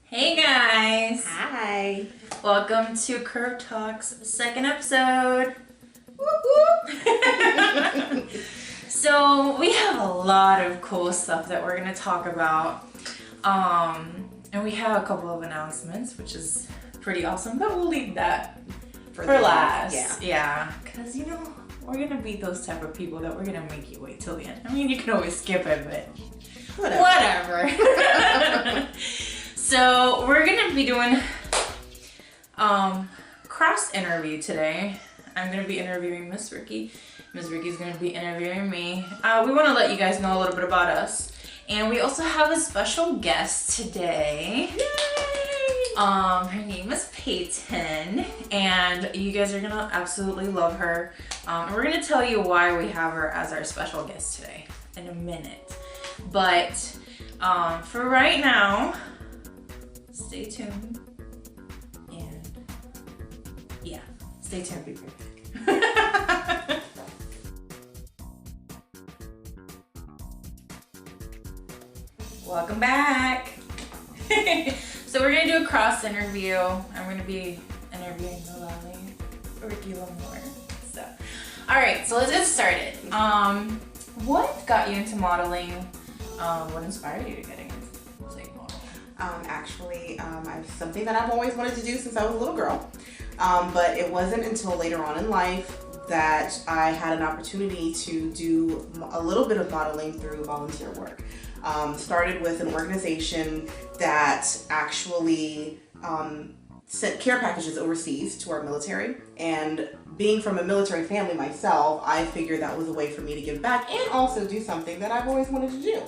Hey guys! Hi. Welcome to Curve Talks second episode. Whoop, whoop. So we have a lot of cool stuff that we're gonna talk about. And we have a couple of announcements, which is pretty awesome, but we'll leave that for last. Yeah. Cause you know, we're gonna be those type of people that we're gonna make you wait till the end. I mean, you can always skip it, but whatever. So we're gonna be doing cross interview today. I'm gonna be interviewing Miss Ricky. Miss Ricky's gonna be interviewing me. We want to let you guys know a little bit about us, and we also have a special guest today. Yay! Her name is Peyton, and you guys are gonna absolutely love her. And we're gonna tell you why we have her as our special guest today in a minute. But for right now, stay tuned, and yeah, stay tuned. Be perfect. Welcome back. So we're gonna do a cross interview. I'm gonna be interviewing the lovely Ricky Lamore. So, all right, so let's get started. What got you into modeling? What inspired you to get into Actually, it's something that I've always wanted to do since I was a little girl. But it wasn't until later on in life that I had an opportunity to do a little bit of modeling through volunteer work. Started with an organization that actually sent care packages overseas to our military, and being from a military family myself, I figured that was a way for me to give back and also do something that I've always wanted to do.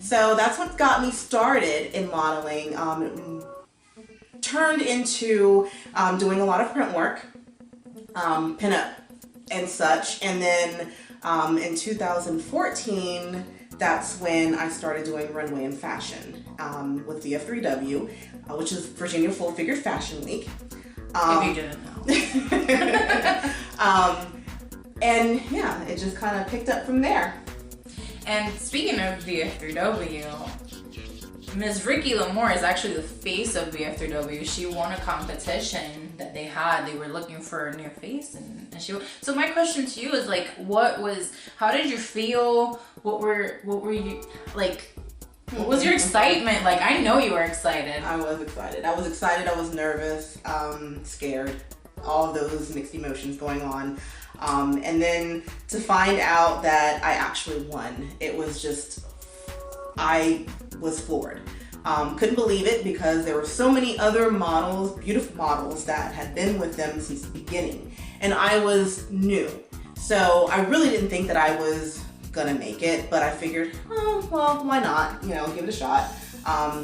So that's what got me started in modeling. It turned into doing a lot of print work, pinup and such, and then in 2014, that's when I started doing runway and fashion with VF3W, which is Virginia Full Figured Fashion Week. If you didn't know. And yeah, it just kind of picked up from there. And speaking of VF3W, Ms. Ricky Lamore is actually the face of VF3W. She won a competition that they had. They were looking for a new face, and she. So my question to you is like, how did you feel? What were you like? What was your excitement? Like, I know you were excited. I was excited. I was nervous, scared, all of those mixed emotions going on. And then to find out that I actually won, it was just, I was floored. Couldn't believe it because there were so many other models, beautiful models that had been with them since the beginning. And I was new. So I really didn't think that I was gonna make it, but I figured, oh, well, why not? You know, give it a shot.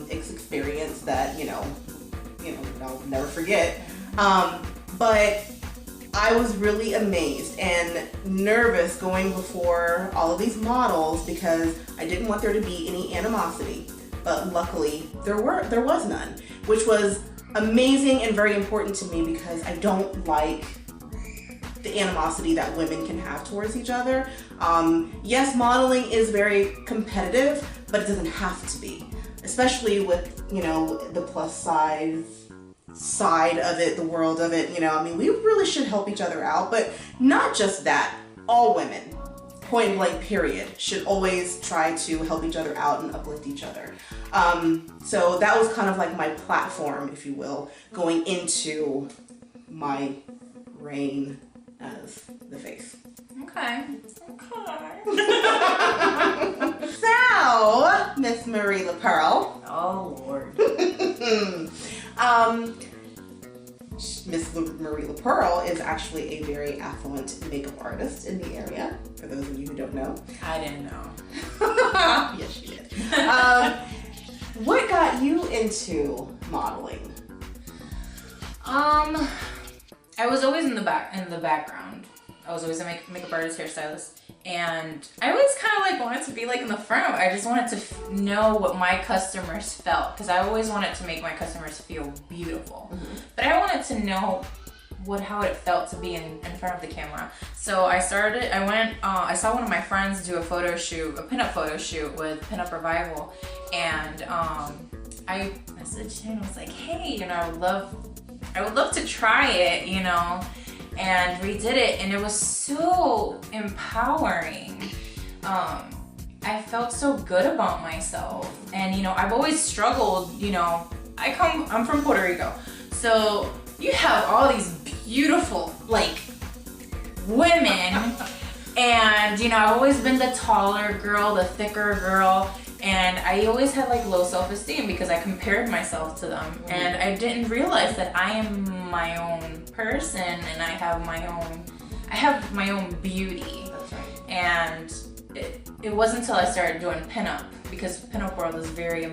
It's experience that, you know, I'll never forget. But I was really amazed and nervous going before all of these models because I didn't want there to be any animosity. But luckily, there was none, which was amazing and very important to me because I don't like the animosity that women can have towards each other. Yes, modeling is very competitive, but it doesn't have to be, especially with, you know, the plus size side of it, the world of it, you know. I mean, we really should help each other out, but not just that. All women, point blank period, should always try to help each other out and uplift each other. So that was kind of like my platform, if you will, going into my reign as the face. Okay. So, Miss Marie LaPearl. Oh Lord. Miss Marie LaPearl is actually a very affluent makeup artist in the area, for those of you who don't know. I didn't know. Yes, you did. What got you into modeling? I was always in the background. I was always a makeup artist, hairstylist, and I always kind of like wanted to be like in the front. I just wanted to know what my customers felt because I always wanted to make my customers feel beautiful. Mm-hmm. But I wanted to know how it felt to be in front of the camera. So I saw one of my friends do a pinup photo shoot with Pinup Revival, and I messaged him and was like, hey, you know, I would love to try it, you know. And we did it, and it was so empowering. I felt so good about myself. And you know, I've always struggled, you know, I'm from Puerto Rico. So you have all these beautiful, like, women. And you know, I've always been the taller girl, the thicker girl. And I always had like low self-esteem because I compared myself to them. Mm-hmm. And I didn't realize that I am my own person and I have my own beauty. That's right. And it wasn't until I started doing Pinup, because Pinup World is very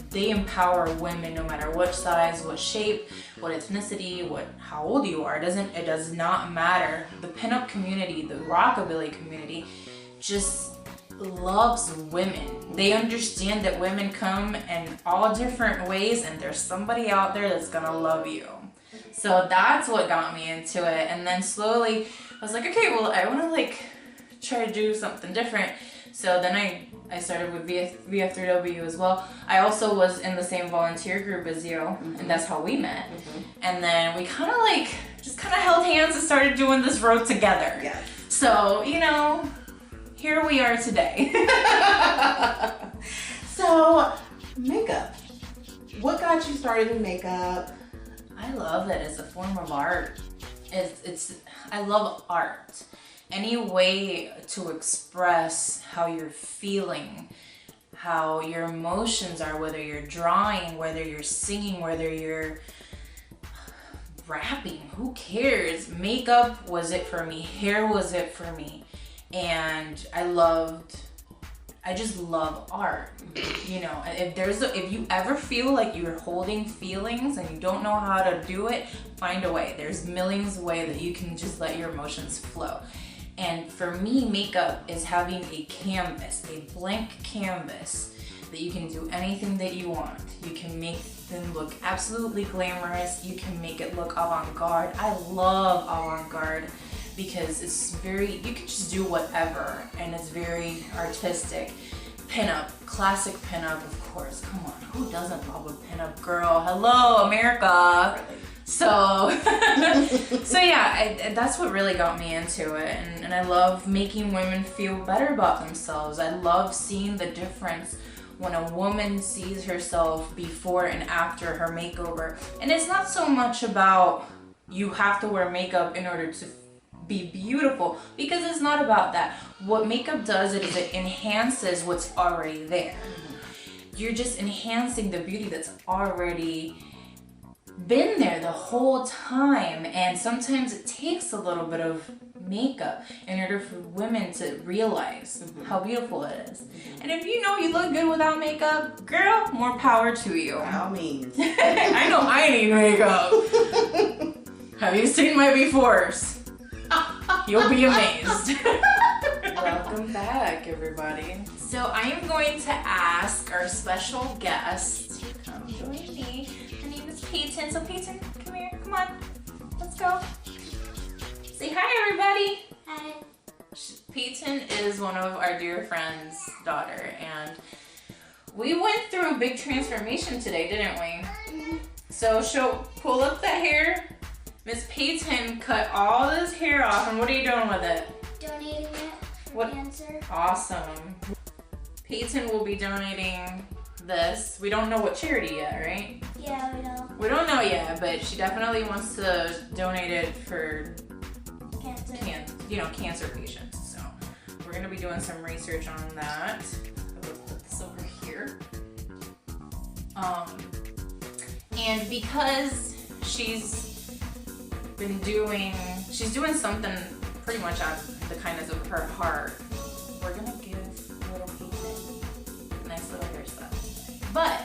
they empower women no matter what size, what shape, what ethnicity, how old you are. It does not matter. The Pinup community, the rockabilly community, just loves women. They understand that women come in all different ways, and there's somebody out there that's gonna love you. So that's what got me into it. And then slowly I was like, okay, well, I want to like try to do something different. So then I started with VF3W as well. I also was in the same volunteer group as you, mm-hmm. and that's how we met. Mm-hmm. And then we kind of held hands and started doing this road together. Yeah. So, you know, here we are today. So, makeup. What got you started in makeup? I love it as a form of art. I love art. Any way to express how you're feeling, how your emotions are, whether you're drawing, whether you're singing, whether you're rapping, who cares? Makeup was it for me. Hair was it for me. And I just love art. You know, if you ever feel like you're holding feelings and you don't know how to do it, find a way. There's millions of ways that you can just let your emotions flow. And for me, makeup is having a canvas, a blank canvas that you can do anything that you want. You can make them look absolutely glamorous. You can make it look avant-garde. I love avant-garde because you can just do whatever, and it's very artistic. Pinup, classic pinup, of course. Come on, who doesn't love a pinup girl? Hello, America. Really? So yeah, that's what really got me into it, and I love making women feel better about themselves. I love seeing the difference when a woman sees herself before and after her makeover. And it's not so much about you have to wear makeup in order to be beautiful, because it's not about that. What makeup does is it enhances what's already there. You're just enhancing the beauty that's already been there the whole time. And sometimes it takes a little bit of makeup in order for women to realize how beautiful it is. And if you know you look good without makeup, girl, more power to you. By all means. I know I need makeup. Have you seen my befores? You'll be amazed. Welcome back, everybody. So I am going to ask our special guest, come join me. Her name is Peyton. So Peyton, come here, come on. Let's go. Say hi, everybody. Hi. Peyton is one of our dear friends' daughter, and we went through a big transformation today, didn't we? So pull up that hair. Miss Peyton cut all this hair off, and what are you doing with it? Donating it for cancer. Awesome. Peyton will be donating this. We don't know what charity yet, right? Yeah, we don't. We don't know yet, but she definitely wants to donate it for Cancer. Cancer patients. So we're gonna be doing some research on that. I'll put this over here. And because she's doing something pretty much out of the kindness of her heart, we're gonna give little Peyton a nice little hairstyle. But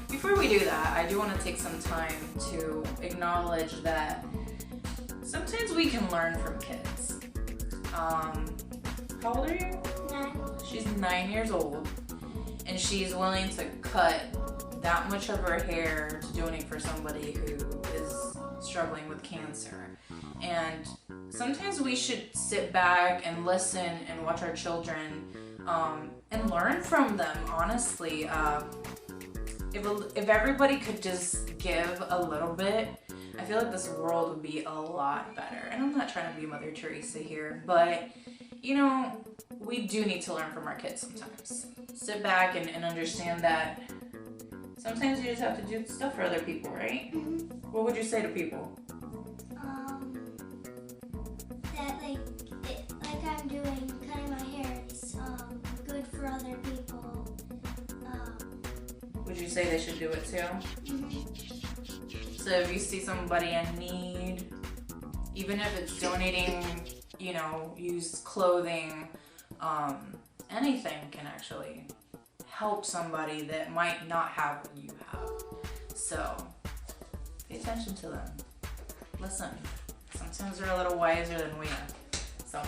before we do that, I do want to take some time to acknowledge that sometimes we can learn from kids. How old are you? 9. She's 9 years old, and she's willing to cut that much of her hair to donate for somebody who is struggling with cancer. And sometimes we should sit back and listen and watch our children and learn from them, honestly. if everybody could just give a little bit, I feel like this world would be a lot better. And I'm not trying to be Mother Teresa here, but you know, we do need to learn from our kids sometimes. Sit back and understand that sometimes you just have to do stuff for other people, right? What would you say to people? That like I'm doing, cutting my hair, it's good for other people. Would you say they should do it too? So if you see somebody in need, even if it's donating, you know, used clothing, anything can actually help somebody that might not have what you have. So pay attention to them. Listen, sometimes they're a little wiser than we are. So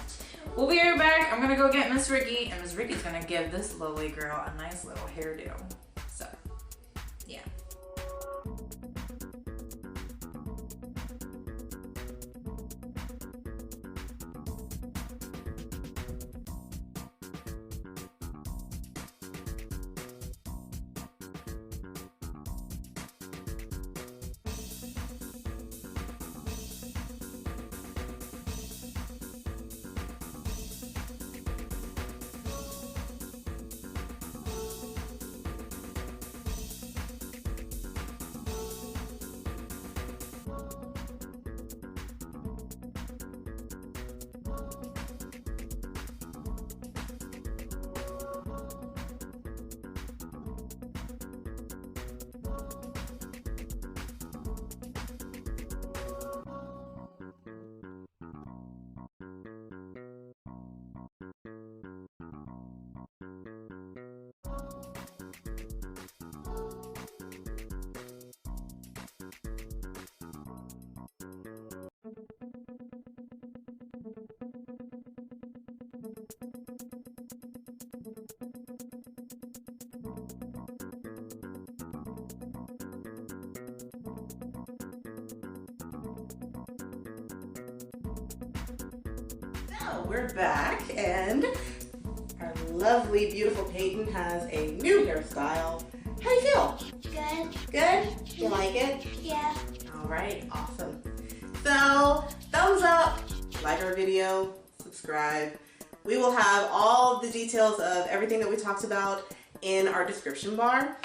we'll be right back. I'm gonna go get Miss Ricky, and Miss Ricky's gonna give this lovely girl a nice little hairdo. So yeah. We're back, and our lovely, beautiful Peyton has a new hairstyle. How do you feel? Good. Good? You like it? Yeah. All right, awesome. So, thumbs up, like our video, subscribe. We will have all the details of everything that we talked about in our description bar.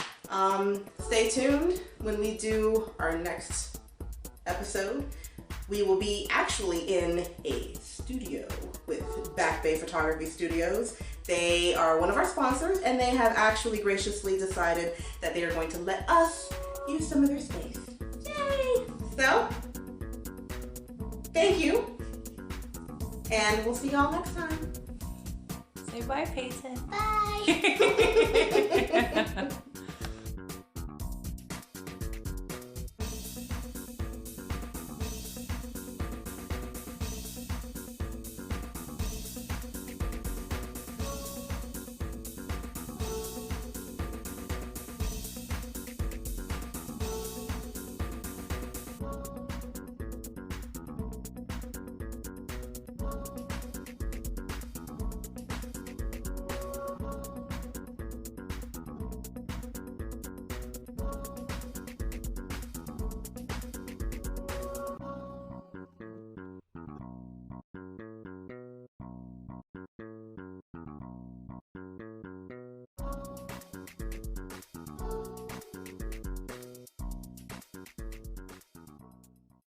Stay tuned when we do our next episode. We will be actually in a studio with Back Bay Photography Studios. They are one of our sponsors, and they have actually graciously decided that they are going to let us use some of their space. Yay! So, thank you, and we'll see y'all next time. Say bye, Peyton. Bye.